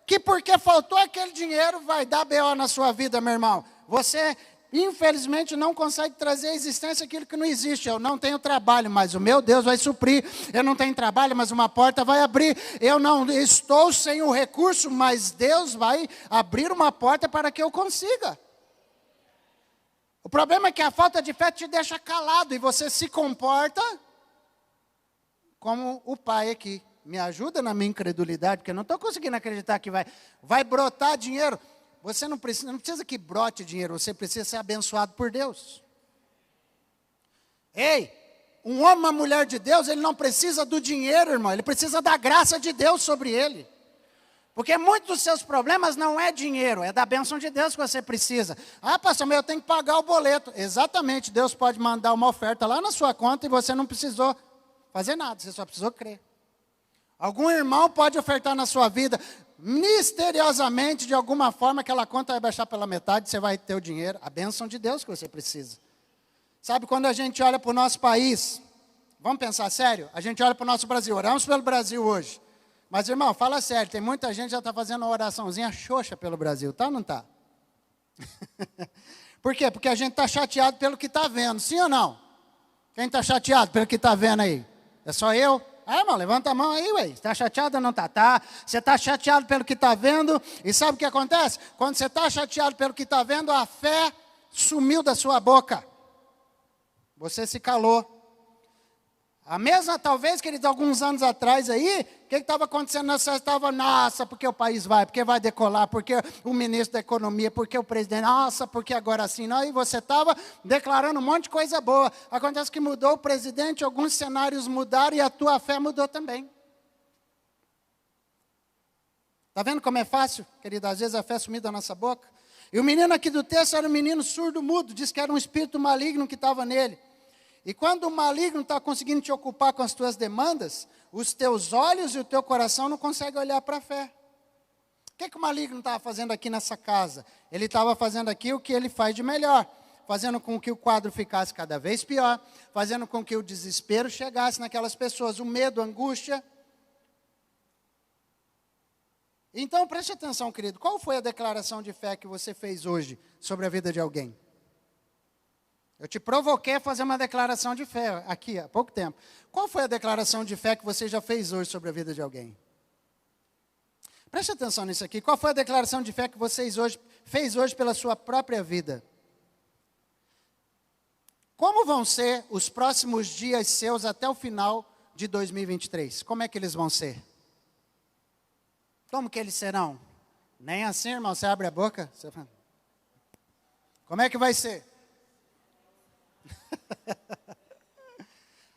que porque faltou aquele dinheiro vai dar BO na sua vida, meu irmão? Você, infelizmente, não consegue trazer à existência aquilo que não existe. Eu não tenho trabalho, mas o meu Deus vai suprir. Eu não tenho trabalho, mas uma porta vai abrir. Eu não estou sem o recurso, mas Deus vai abrir uma porta para que eu consiga. O problema é que a falta de fé te deixa calado e você se comporta como o pai aqui. Me ajuda na minha incredulidade, porque eu não estou conseguindo acreditar que vai brotar dinheiro. Você não precisa que brote dinheiro, você precisa ser abençoado por Deus. Ei, um homem, uma mulher de Deus, ele não precisa do dinheiro, irmão, ele precisa da graça de Deus sobre ele. Porque muitos dos seus problemas não é dinheiro, é da bênção de Deus que você precisa. Ah, pastor, mas eu tenho que pagar o boleto. Exatamente, Deus pode mandar uma oferta lá na sua conta e você não precisou fazer nada, você só precisou crer. Algum irmão pode ofertar na sua vida, misteriosamente, de alguma forma, aquela conta vai baixar pela metade, você vai ter o dinheiro, a bênção de Deus que você precisa. Sabe, quando a gente olha para o nosso país, vamos pensar sério? A gente olha para o nosso Brasil, oramos pelo Brasil hoje. Mas, irmão, fala sério, tem muita gente que já está fazendo uma oraçãozinha xoxa pelo Brasil, tá ou não tá? Por quê? Porque a gente está chateado pelo que está vendo, sim ou não? Quem está chateado pelo que está vendo aí? É só eu? Ah, irmão, levanta a mão aí, ué. Está chateado ou não está? Tá. Você está chateado pelo que está vendo. E sabe o que acontece? Quando você está chateado pelo que está vendo, a fé sumiu da sua boca. Você se calou. A mesma, talvez, queridos, alguns anos atrás aí, o que estava acontecendo na cidade? Estava, nossa, porque o país vai, porque vai decolar, porque o ministro da economia, porque o presidente, nossa, porque agora sim. Não, e você estava declarando um monte de coisa boa. Acontece que mudou o presidente, alguns cenários mudaram e a tua fé mudou também. Está vendo como é fácil, querido? Às vezes a fé sumir da nossa boca. E o menino aqui do texto era um menino surdo-mudo, diz que era um espírito maligno que estava nele. E quando o maligno está conseguindo te ocupar com as tuas demandas, os teus olhos e o teu coração não conseguem olhar para a fé. O que o maligno estava fazendo aqui nessa casa? Ele estava fazendo aqui o que ele faz de melhor, fazendo com que o quadro ficasse cada vez pior, fazendo com que o desespero chegasse naquelas pessoas, o medo, a angústia. Então, preste atenção, querido, qual foi a declaração de fé que você fez hoje sobre a vida de alguém? Eu te provoquei a fazer uma declaração de fé aqui há pouco tempo. Qual foi a declaração de fé que você já fez hoje sobre a vida de alguém? Preste atenção nisso aqui. Qual foi a declaração de fé que você fez hoje pela sua própria vida? Como vão ser os próximos dias seus até o final de 2023? Como é que eles vão ser? Como que eles serão? Nem assim, irmão, você abre a boca. Você fala, como é que vai ser?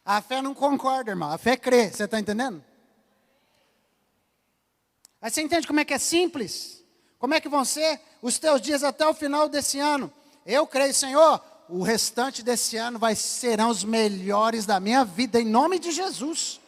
A fé não concorda, irmão. A fé crê. Você está entendendo? Aí você entende como é que é simples? Como é que vão ser os teus dias até o final desse ano? Eu creio, Senhor, o restante desse ano serão os melhores da minha vida, em nome de Jesus.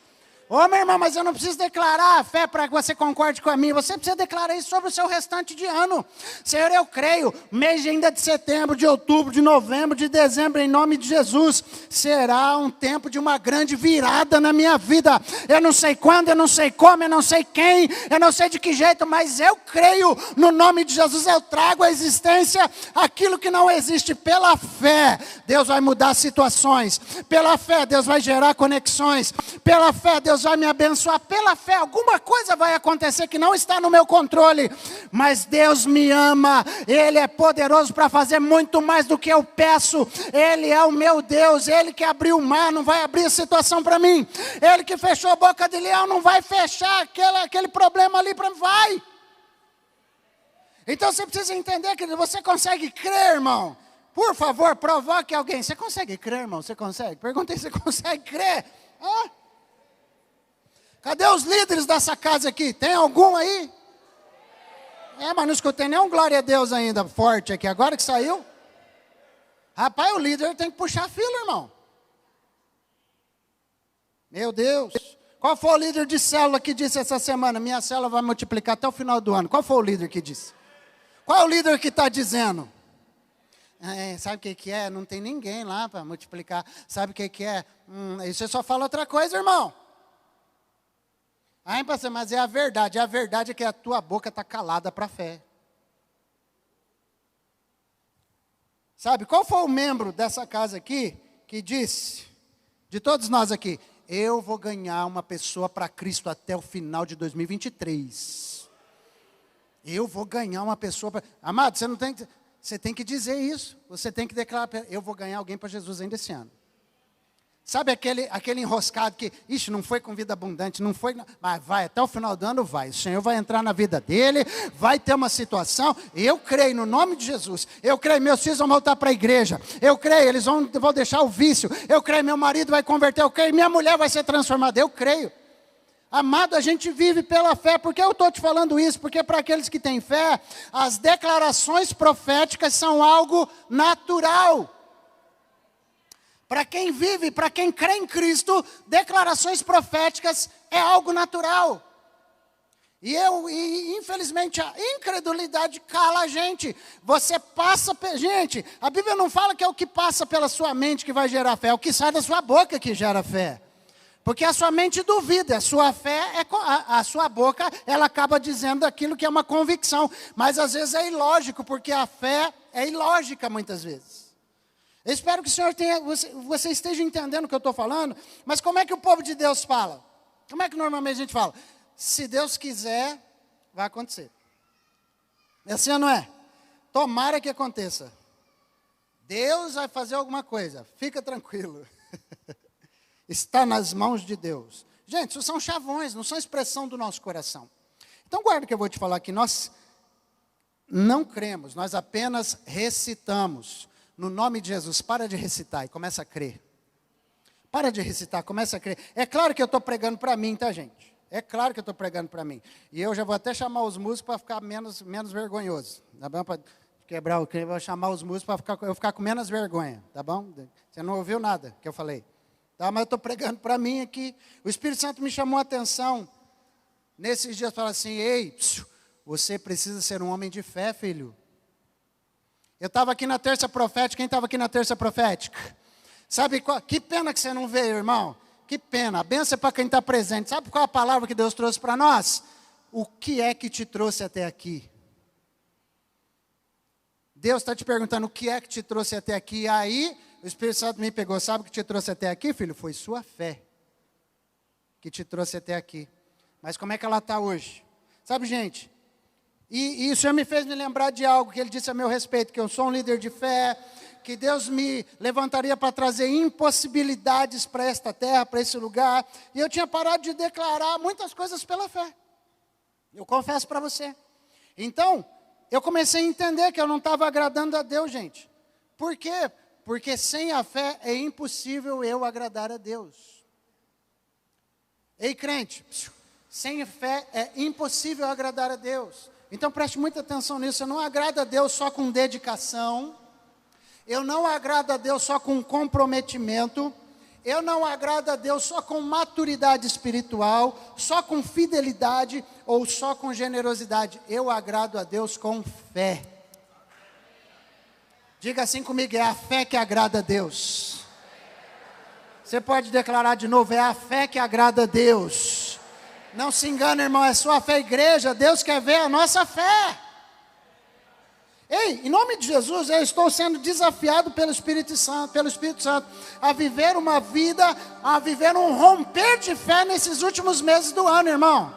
Ô, meu irmão, mas eu não preciso declarar a fé para que você concorde com a minha. Você precisa declarar isso sobre o seu restante de ano. Senhor, eu creio, mês ainda de setembro, de outubro, de novembro, de dezembro, em nome de Jesus, será um tempo de uma grande virada na minha vida. Eu não sei quando, eu não sei como, eu não sei quem, eu não sei de que jeito, mas eu creio, no nome de Jesus, eu trago à existência aquilo que não existe. Pela fé, Deus vai mudar situações. Pela fé, Deus vai gerar conexões. Pela fé, Deus vai me abençoar. Pela fé, alguma coisa vai acontecer que não está no meu controle, mas Deus me ama, Ele é poderoso para fazer muito mais do que eu peço. Ele é o meu Deus, Ele que abriu o mar, não vai abrir a situação para mim. Ele que fechou a boca de leão, não vai fechar aquele problema ali para mim, vai. Então você precisa entender que você consegue crer, irmão. Por favor, provoque alguém. Você consegue crer, irmão? Você consegue? Perguntei se você consegue crer. Hã? Cadê os líderes dessa casa aqui? Tem algum aí? Mas não escutei nenhum glória a Deus ainda forte aqui. Agora que saiu. Rapaz, o líder tem que puxar a fila, irmão. Meu Deus. Qual foi o líder de célula que disse essa semana? Minha célula vai multiplicar até o final do ano. Qual foi o líder que disse? Qual é o líder que está dizendo? Sabe o que é? Não tem ninguém lá para multiplicar. Sabe o que é? Isso você só fala outra coisa, irmão. Pastor, mas é a verdade. A verdade é que a tua boca está calada para a fé. Sabe, qual foi o membro dessa casa aqui que disse, de todos nós aqui, eu vou ganhar uma pessoa para Cristo até o final de 2023. Eu vou ganhar uma pessoa para... Amado, você tem que dizer isso. Você tem que declarar, eu vou ganhar alguém para Jesus ainda esse ano. Sabe aquele enroscado que, não foi com vida abundante, não foi, mas vai, até o final do ano vai. O Senhor vai entrar na vida dele, vai ter uma situação. Eu creio no nome de Jesus. Eu creio, meus filhos vão voltar para a igreja. Eu creio, eles vão deixar o vício. Eu creio, meu marido vai converter. Eu creio, minha mulher vai ser transformada. Eu creio. Amado, a gente vive pela fé. Por que eu estou te falando isso? Porque para aqueles que têm fé, as declarações proféticas são algo natural. Para quem vive, para quem crê em Cristo, declarações proféticas é algo natural. E infelizmente a incredulidade cala a gente. Gente, a Bíblia não fala que é o que passa pela sua mente que vai gerar fé, é o que sai da sua boca que gera fé. Porque a sua mente duvida, a sua fé, a sua boca, ela acaba dizendo aquilo que é uma convicção. Mas às vezes é ilógico, porque a fé é ilógica muitas vezes. Eu espero que o Senhor você esteja entendendo o que eu estou falando. Mas como é que o povo de Deus fala? Como é que normalmente a gente fala? Se Deus quiser, vai acontecer. É assim ou não é? Tomara que aconteça. Deus vai fazer alguma coisa. Fica tranquilo. Está nas mãos de Deus. Gente, isso são chavões, não são expressão do nosso coração. Então guarda o que eu vou te falar aqui. Nós não cremos, nós apenas recitamos. No nome de Jesus, para de recitar e começa a crer. Para de recitar, começa a crer. É claro que eu estou pregando para mim, tá, gente? É claro que eu estou pregando para mim. E eu já vou até chamar os músicos para ficar menos vergonhoso. Tá bom? Para quebrar o clima, vou chamar os músicos para eu ficar com menos vergonha. Tá bom? Você não ouviu nada que eu falei. Tá? Mas eu estou pregando para mim aqui. O Espírito Santo me chamou a atenção nesses dias para falar assim, ei, você precisa ser um homem de fé, filho. Eu estava aqui na terça profética. Quem estava aqui na terça profética? Sabe qual? Que pena que você não veio, irmão. Que pena. A bênção é para quem está presente. Sabe qual é a palavra que Deus trouxe para nós? O que é que te trouxe até aqui? Deus está te perguntando o que é que te trouxe até aqui. E aí, o Espírito Santo me pegou. Sabe o que te trouxe até aqui, filho? Foi sua fé que te trouxe até aqui. Mas como é que ela está hoje? Sabe, gente? E o Senhor me fez me lembrar de algo que Ele disse a meu respeito, que eu sou um líder de fé, que Deus me levantaria para trazer impossibilidades para esta terra, para esse lugar. E eu tinha parado de declarar muitas coisas pela fé. Eu confesso para você. Então, eu comecei a entender que eu não estava agradando a Deus, gente. Por quê? Porque sem a fé é impossível eu agradar a Deus. Ei, crente, sem fé é impossível agradar a Deus. Então preste muita atenção nisso. Eu não agrado a Deus só com dedicação. Eu não agrado a Deus só com comprometimento. Eu não agrado a Deus só com maturidade espiritual, só com fidelidade ou só com generosidade. Eu agrado a Deus com fé. Diga assim comigo, é a fé que agrada a Deus. Você pode declarar de novo, é a fé que agrada a Deus. Não se engane, irmão, é sua fé, igreja. Deus quer ver a nossa fé. Ei, em nome de Jesus, eu estou sendo desafiado pelo Espírito Santo, a viver uma vida, a viver um romper de fé nesses últimos meses do ano, irmão.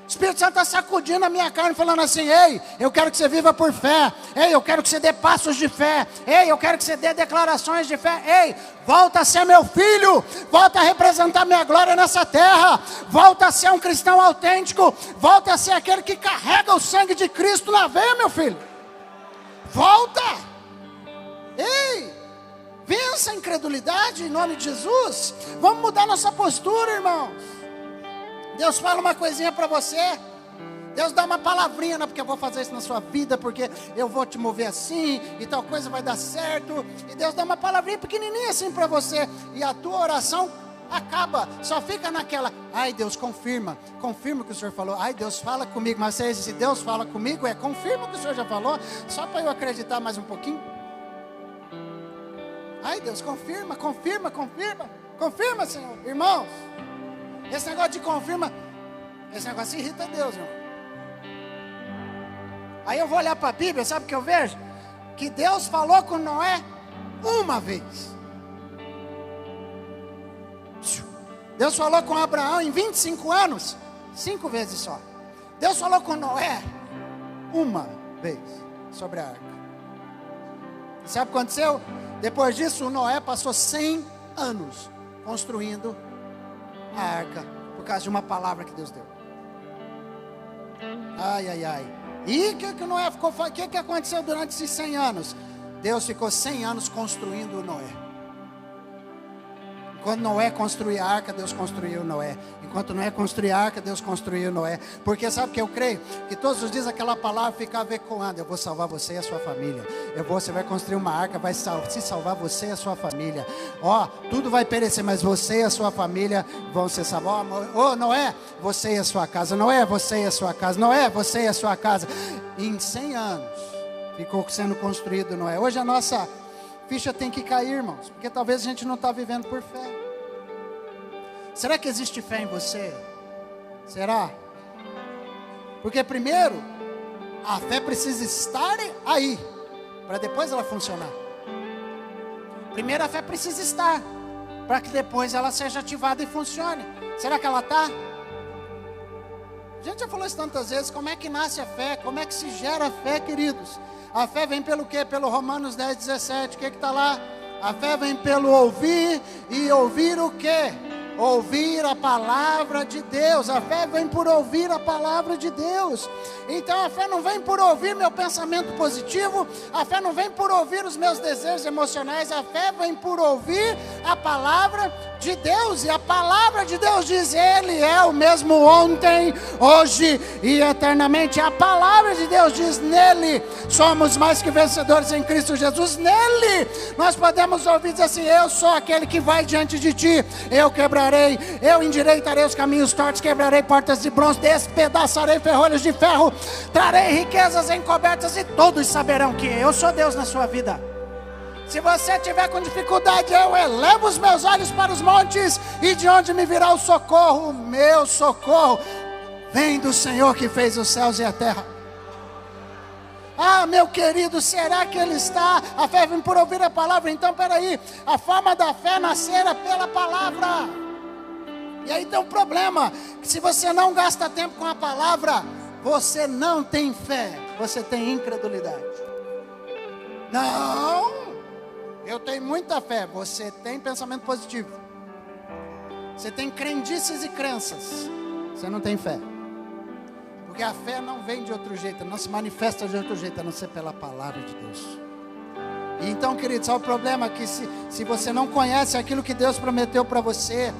O Espírito Santo está sacudindo a minha carne, falando assim, ei, eu quero que você viva por fé. Ei, eu quero que você dê passos de fé. Ei, eu quero que você dê declarações de fé. Ei, volta a ser meu filho. Volta a representar minha glória nessa terra. Volta a ser um cristão autêntico. Volta a ser aquele que carrega o sangue de Cristo na veia, meu filho. Volta! Ei! Vença a incredulidade em nome de Jesus. Vamos mudar nossa postura, irmãos. Deus fala uma coisinha para você. Deus dá uma palavrinha, não porque eu vou fazer isso na sua vida, porque eu vou te mover assim, e tal coisa vai dar certo. E Deus dá uma palavrinha pequenininha assim para você. E a tua oração acaba, só fica naquela, ai Deus, confirma o que o Senhor falou, ai Deus, fala comigo, mas se Deus fala comigo, confirma o que o Senhor já falou, só para eu acreditar mais um pouquinho. Ai Deus, confirma, Senhor. Irmãos, esse negócio de confirma, esse negócio irrita Deus, irmão. Aí eu vou olhar para a Bíblia, sabe o que eu vejo? Que Deus falou com Noé uma vez. Deus falou com Abraão em 25 anos, 5 vezes só. Deus falou com Noé uma vez sobre a arca. E sabe o que aconteceu? Depois disso, Noé passou 100 anos construindo a arca, por causa de uma palavra que Deus deu. Ai. E o que Noé ficou? O que aconteceu durante esses 100 anos? Deus ficou 100 anos construindo Noé. Enquanto Noé construía a arca, Deus construiu Noé. Enquanto Noé construía a arca, Deus construiu Noé. Porque sabe o que eu creio? Que todos os dias aquela palavra ficava ecoando. Eu vou salvar você e a sua família. Você vai construir uma arca, vai se salvar você e a sua família. Tudo vai perecer, mas você e a sua família vão ser salvos. Noé, você e a sua casa. Noé, você e a sua casa. Noé, você e a sua casa. E em 100 anos ficou sendo construído Noé. Hoje a nossa ficha tem que cair, irmãos, porque talvez a gente não está vivendo por fé. Será que existe fé em você? Será? Porque primeiro, a fé precisa estar aí, para depois ela funcionar. Primeiro a fé precisa estar, para que depois ela seja ativada e funcione. Será que ela está? A gente já falou isso tantas vezes, como é que nasce a fé? Como é que se gera a fé, queridos? A fé vem pelo quê? Pelo Romanos 10, 17, o que está lá? A fé vem pelo ouvir, e ouvir o quê? Ouvir a palavra de Deus. A fé vem por ouvir a palavra de Deus. Então a fé não vem por ouvir meu pensamento positivo, a fé não vem por ouvir os meus desejos emocionais, a fé vem por ouvir a palavra de Deus. E a palavra de Deus diz, Ele é o mesmo ontem, hoje e eternamente. A palavra de Deus diz, nele somos mais que vencedores em Cristo Jesus. Nele nós podemos ouvir dizer assim, eu sou aquele que vai diante de ti, eu quebrarei, eu endireitarei os caminhos tortos, quebrarei portas de bronze, despedaçarei ferrolhos de ferro, trarei riquezas encobertas, e todos saberão que eu sou Deus na sua vida. Se você estiver com dificuldade, eu elevo os meus olhos para os montes, e de onde me virá o socorro? O meu socorro vem do Senhor que fez os céus e a terra. Meu querido, será que Ele está? A fé vem por ouvir a palavra. Então peraí, a forma da fé nascer é pela palavra. E aí tem um problema, que se você não gasta tempo com a palavra, você não tem fé, você tem incredulidade. Não, eu tenho muita fé. Você tem pensamento positivo, você tem crendices e crenças, você não tem fé. Porque a fé não vem de outro jeito, não se manifesta de outro jeito, a não ser pela palavra de Deus. Então, querido, sabe o problema? Que se você não conhece aquilo que Deus prometeu para você,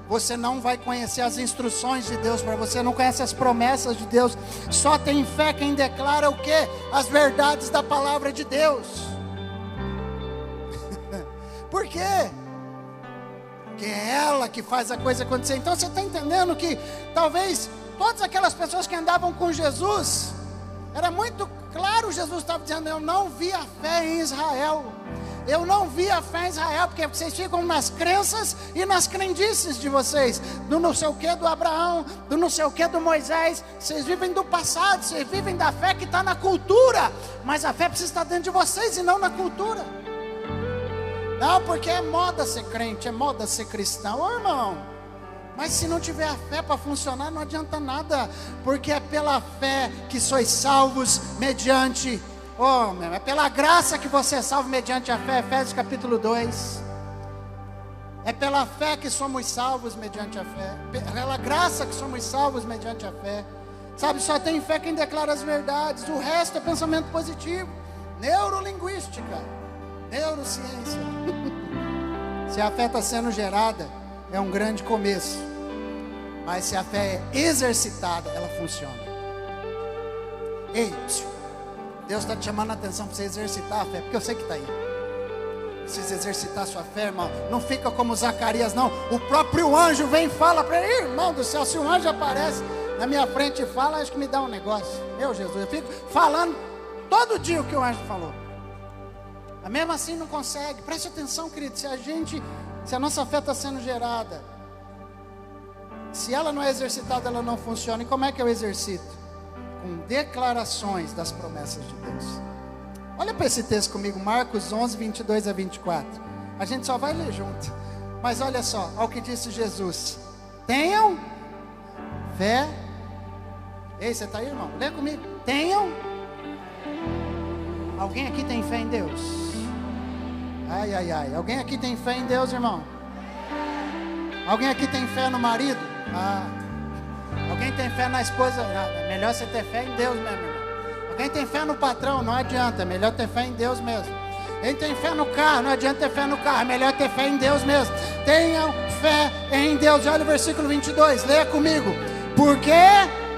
você não vai conhecer as instruções de Deus para você, não conhece as promessas de Deus. Só tem fé quem declara o quê? As verdades da palavra de Deus. Por quê? Porque é ela que faz a coisa acontecer. Então você está entendendo que talvez todas aquelas pessoas que andavam com Jesus, era muito claro, Jesus estava dizendo: eu não vi a fé em Israel. Eu não vi a fé em Israel, porque vocês ficam nas crenças e nas crendices de vocês, do não sei o que do Abraão, do não sei o que do Moisés. Vocês vivem do passado, vocês vivem da fé que está na cultura, mas a fé precisa estar dentro de vocês e não na cultura. Não, porque é moda ser crente, é moda ser cristão. Ô irmão, mas se não tiver a fé para funcionar, não adianta nada, porque é pela fé que sois salvos mediante... é pela graça que você é salvo mediante a fé. Efésios capítulo 2. É pela fé que somos salvos mediante a fé. Pela graça que somos salvos mediante a fé. Sabe, só tem fé quem declara as verdades. O resto é pensamento positivo, neurolinguística, neurociência. Se a fé está sendo gerada, é um grande começo. Mas se a fé é exercitada, ela funciona. Ei, Deus está te chamando a atenção para você exercitar a fé, porque eu sei que está aí. Precisa exercitar a sua fé, irmão. Não fica como Zacarias, não. O próprio anjo vem e fala para ele: irmão do céu, se um anjo aparece na minha frente e fala, acho que me dá um negócio. Meu Jesus, eu fico falando todo dia o que o anjo falou. Mas mesmo assim não consegue. Preste atenção, querido. Se a nossa fé está sendo gerada, se ela não é exercitada, ela não funciona. E como é que eu exercito? Com declarações das promessas de Deus. Olha para esse texto comigo, Marcos 11, 22 a 24. A gente só vai ler junto. Mas olha só, olha o que disse Jesus: tenham fé. Ei, você está aí, irmão? Lê comigo. Tenham. Alguém aqui tem fé em Deus? Ai, ai, ai. Alguém aqui tem fé em Deus, irmão? Alguém aqui tem fé no marido? Alguém tem fé na esposa? É melhor você ter fé em Deus mesmo, irmão. Alguém tem fé no patrão? Não adianta, é melhor ter fé em Deus mesmo. Quem tem fé no carro? Não adianta ter fé no carro, é melhor ter fé em Deus mesmo. Tenham fé em Deus. Olha o versículo 22, leia comigo. Porque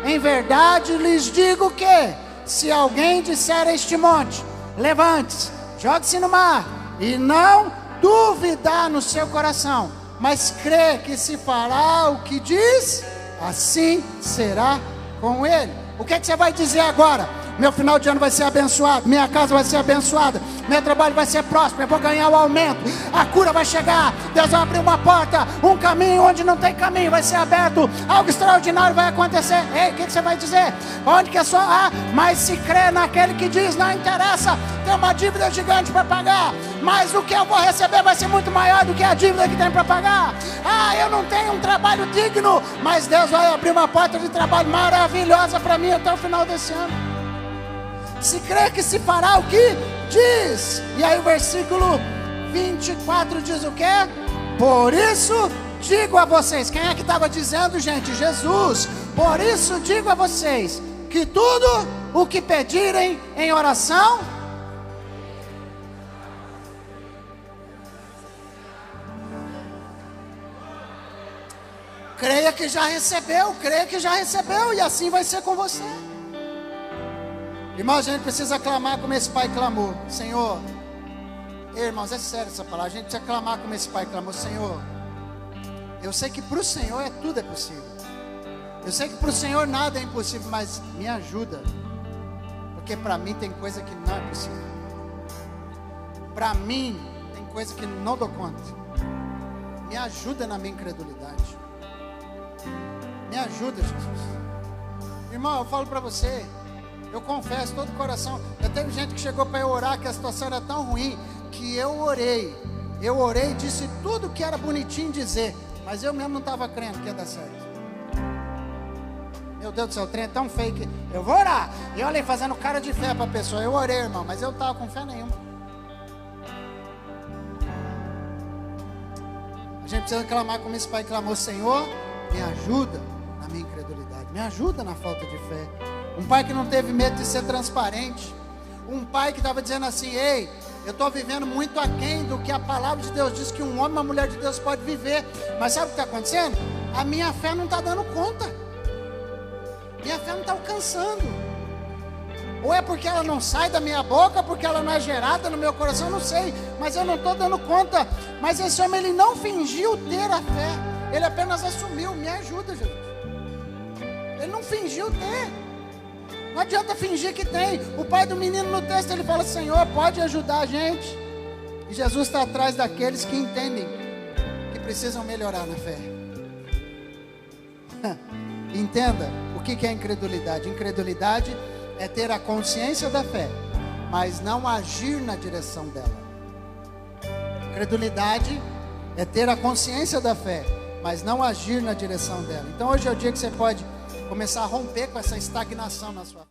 em verdade lhes digo que, se alguém disser a este monte: levante-se, jogue-se no mar, e não duvidar no seu coração, mas crê que se fará o que diz, assim será com ele. O que é que você vai dizer agora? Meu final de ano vai ser abençoado, minha casa vai ser abençoada, meu trabalho vai ser próspero, eu vou ganhar o aumento, a cura vai chegar, Deus vai abrir uma porta, um caminho onde não tem caminho vai ser aberto, algo extraordinário vai acontecer. Ei, o que você vai dizer? Onde que é só? Mas se crê naquele que diz: não interessa, tem uma dívida gigante para pagar, mas o que eu vou receber vai ser muito maior do que a dívida que tem para pagar. Eu não tenho um trabalho digno, mas Deus vai abrir uma porta de trabalho maravilhosa para mim até o final desse ano. Se crê que se fará o que diz. E aí o versículo 24 diz o quê? Por isso digo a vocês. Quem é que estava dizendo, gente? Jesus. Por isso digo a vocês que tudo o que pedirem em oração, creia que já recebeu, e assim vai ser com você. Irmãos, a gente precisa clamar como esse pai clamou: Senhor. Irmãos, é sério essa palavra. A gente precisa clamar como esse pai clamou: Senhor, eu sei que para o Senhor tudo é possível. Eu sei que para o Senhor nada é impossível, mas me ajuda, porque para mim tem coisa que não é possível. Para mim tem coisa que não dou conta. Me ajuda na minha incredulidade. Me ajuda, Jesus. Irmão, eu falo para você, eu confesso todo o coração. Já teve gente que chegou para eu orar, que a situação era tão ruim, que eu orei e disse tudo que era bonitinho dizer, mas eu mesmo não estava crendo que ia dar certo. Meu Deus do céu, o trem é tão feio que eu vou orar. E eu olhei fazendo cara de fé para a pessoa. Eu orei, irmão, mas eu não estava com fé nenhuma. A gente precisa clamar como esse pai clamou: Senhor, me ajuda na minha incredulidade, me ajuda na falta de fé. Um pai que não teve medo de ser transparente. Um pai que estava dizendo assim: ei, Eu estou vivendo muito aquém do que a palavra de Deus diz que um homem e uma mulher de Deus pode viver. Mas sabe o que está acontecendo? A minha fé não está dando conta. Minha fé não está alcançando. Ou é porque ela não sai da minha boca, porque ela não é gerada no meu coração, não sei. Mas eu não estou dando conta. Mas esse homem, ele não fingiu ter a fé. Ele apenas assumiu. Me ajuda, Jesus. Ele não fingiu ter. Não adianta fingir que tem. O pai do menino no texto, ele fala: Senhor, pode ajudar a gente. E Jesus está atrás daqueles que entendem que precisam melhorar na fé. Entenda o que é incredulidade. Incredulidade é ter a consciência da fé, mas não agir na direção dela. Incredulidade é ter a consciência da fé, mas não agir na direção dela. Então hoje é o dia que você pode começar a romper com essa estagnação na sua